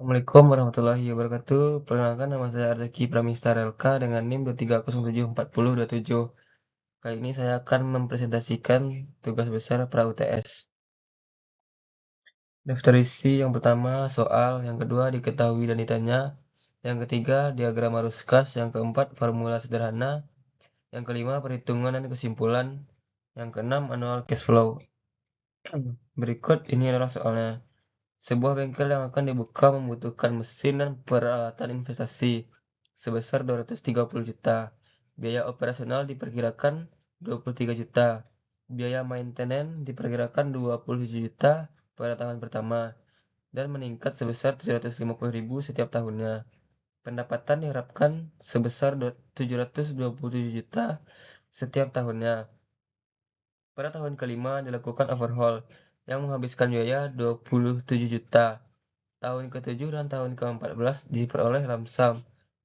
Assalamualaikum warahmatullahi wabarakatuh. Perkenalkan nama saya Arzaki Pramista Relka dengan NIM 23074027. Kali ini saya akan mempresentasikan tugas besar pra-UTS. Daftar isi yang pertama soal, yang kedua diketahui dan ditanya, yang ketiga diagram arus kas, yang keempat formula sederhana, yang kelima perhitungan dan kesimpulan, yang keenam annual cash flow. Berikut ini adalah soalnya. Sebuah bengkel yang akan dibuka membutuhkan mesin dan peralatan investasi sebesar 230 juta. Biaya operasional diperkirakan 23 juta. Biaya maintenance diperkirakan 27 juta pada tahun pertama dan meningkat sebesar 750.000 setiap tahunnya. Pendapatan diharapkan sebesar 727 juta setiap tahunnya. Pada tahun kelima dilakukan overhaul yang menghabiskan biaya 27 juta. Tahun ke-7 dan tahun ke-14 diperoleh lamsam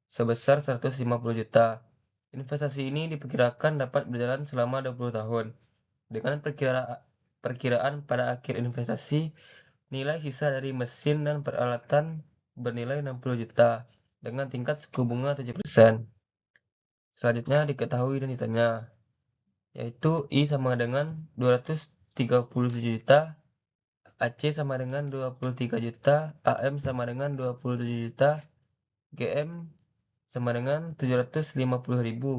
sebesar 150 juta. Investasi ini diperkirakan dapat berjalan selama 20 tahun. Dengan perkiraan pada akhir investasi, nilai sisa dari mesin dan peralatan bernilai 60 juta dengan tingkat suku bunga 7%. Selanjutnya diketahui dan ditanya, yaitu I sama dengan 237 juta, AC sama dengan 23 juta, AM sama dengan 27 juta, GM sama dengan 750.000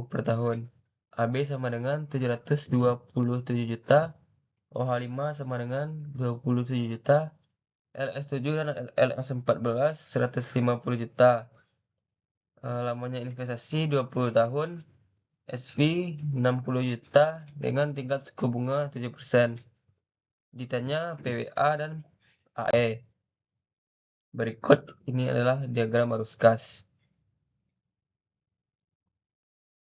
per tahun. AB sama dengan 727 juta. OH5 sama dengan 27 juta. LS7 dan LS14 150 juta. Lamanya investasi 20 tahun. SV 60 juta dengan tingkat suku bunga 7%. Ditanya PWA dan AE. Berikut ini adalah diagram arus kas.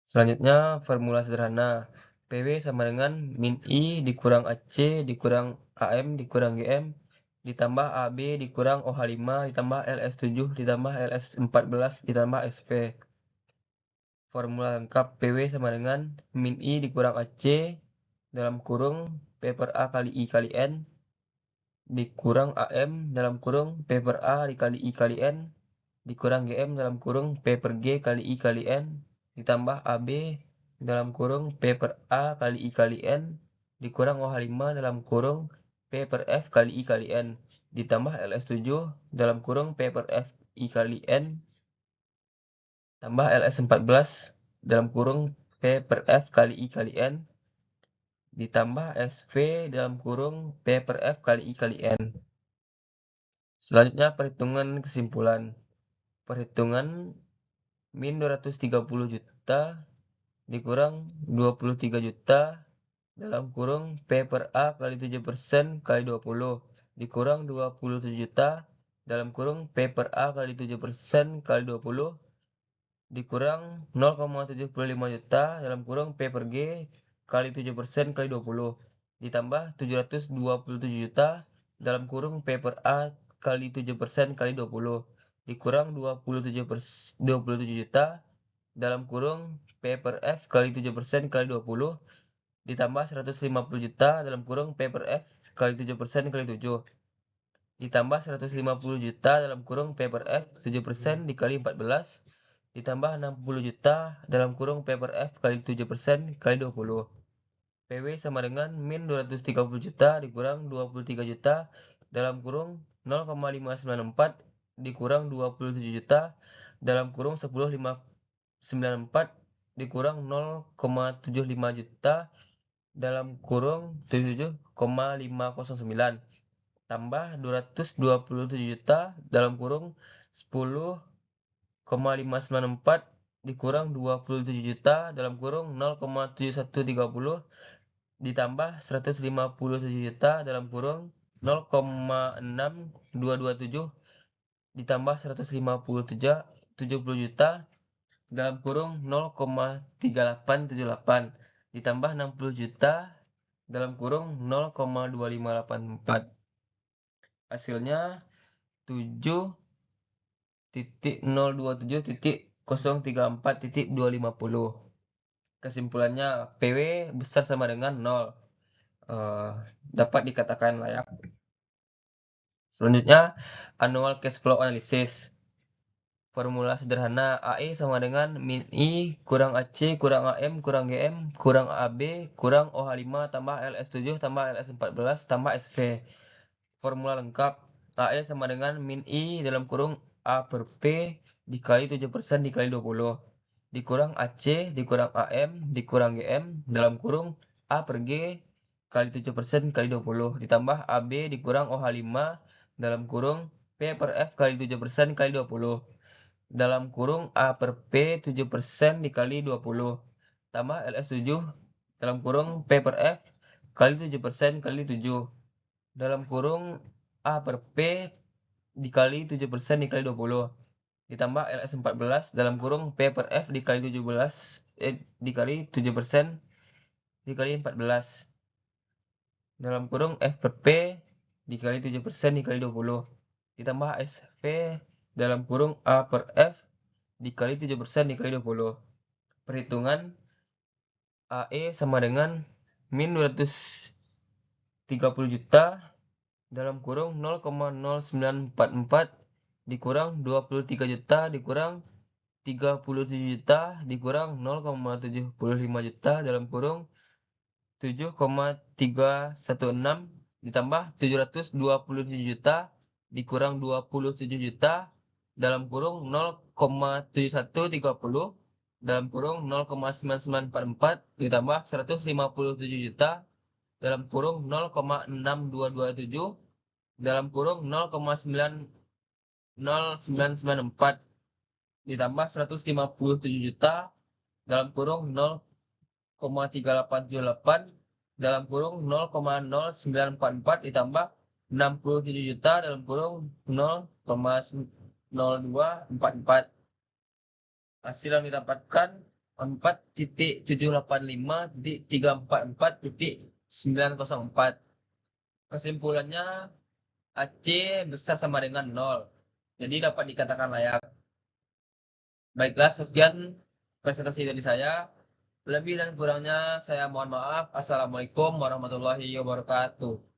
Selanjutnya formula sederhana. PW sama dengan min I dikurang AC dikurang AM dikurang GM ditambah AB dikurang OH5 ditambah LS7 ditambah LS14 ditambah SV. Formula lengkap PW sama dengan min I dikurang AC dalam kurung P per A kali I kali N dikurang AM dalam kurung P per A dikali I kali N dikurang GM dalam kurung P per G kali I kali N ditambah AB dalam kurung P per A kali I kali N dikurang OH5 dalam kurung P per F kali I kali N ditambah LS7 dalam kurung P per F I kali N tambah LS14 dalam kurung P per F kali I kali N ditambah SV dalam kurung P per F kali I kali N. Selanjutnya perhitungan kesimpulan. Perhitungan min 230 juta dikurang 23 juta dalam kurung P per A kali 7% kali 20 dikurang 27 juta dalam kurung P per A kali 7% kali 20 dikurang 0,75 juta dalam kurung P per G kali 7% kali 20 ditambah 727 juta dalam kurung P per A kali 7% kali 20 dikurang 27 juta dalam kurung P per F kali 7% kali 20 ditambah 150 juta dalam kurung P per F kali 7% kali 7 ditambah 150 juta dalam kurung P per F 7% dikali 14 ditambah 60 juta dalam kurung P per F kali 7% kali 20. PW sama dengan min 230 juta dikurang 23 juta dalam kurung 0,594 dikurang 27 juta dalam kurung 10,594 dikurang 0,75 juta dalam kurung 77,509 tambah 227 juta dalam kurung 10,594 dikurang 27 juta dalam kurung 0,7130 ditambah 157 juta dalam kurung 0,6227 ditambah 150 juta dalam kurung 0,3878 ditambah 60 juta dalam kurung 0,2584. Hasilnya 7.027.034.250. Kesimpulannya PW besar sama dengan 0. Dapat dikatakan layak. Selanjutnya, annual cash flow analysis. Formula sederhana AE sama dengan min I kurang AC kurang AM kurang GM kurang AB kurang OH5 tambah LS7 tambah LS14 tambah SV. Formula lengkap AE sama dengan min I dalam kurung A per P dikali 7% dikali 20 dikurang AC dikurang AM dikurang GM dalam kurung A per G kali 7% kali 20 ditambah AB dikurang OH5 dalam kurung P per F kali 7% kali 20 dalam kurung A per P 7% dikali 20 tambah LS7 dalam kurung P per F kali 7% kali 7 dalam kurung A per P dikali 7% dikali 20 ditambah LS14 dalam kurung P per F dikali 17 dikali 7% dikali 14 dalam kurung F per P dikali 7% dikali 20 ditambah SV dalam kurung A per F dikali 7% dikali 20. Perhitungan AE sama dengan min 230 juta dalam kurung 0,0944 dikurang 23 juta dikurang 37 juta dikurang 0,75 juta dalam kurung 7,316 ditambah 727 juta dikurang 27 juta dalam kurung 0,7130 dalam kurung 0,9944 ditambah 157 juta dalam kurung 0,6227 dalam kurung 0,90994 ditambah 157 juta dalam kurung 0,3878 dalam kurung 0,0944 ditambah 67 juta dalam kurung 0,0244. Hasil yang didapatkan 4.785.344.904. Kesimpulannya AC besar sama dengan 0. Jadi dapat dikatakan layak. Baiklah, sekian presentasi dari saya. Lebih dan kurangnya saya mohon maaf. Assalamualaikum warahmatullahi wabarakatuh.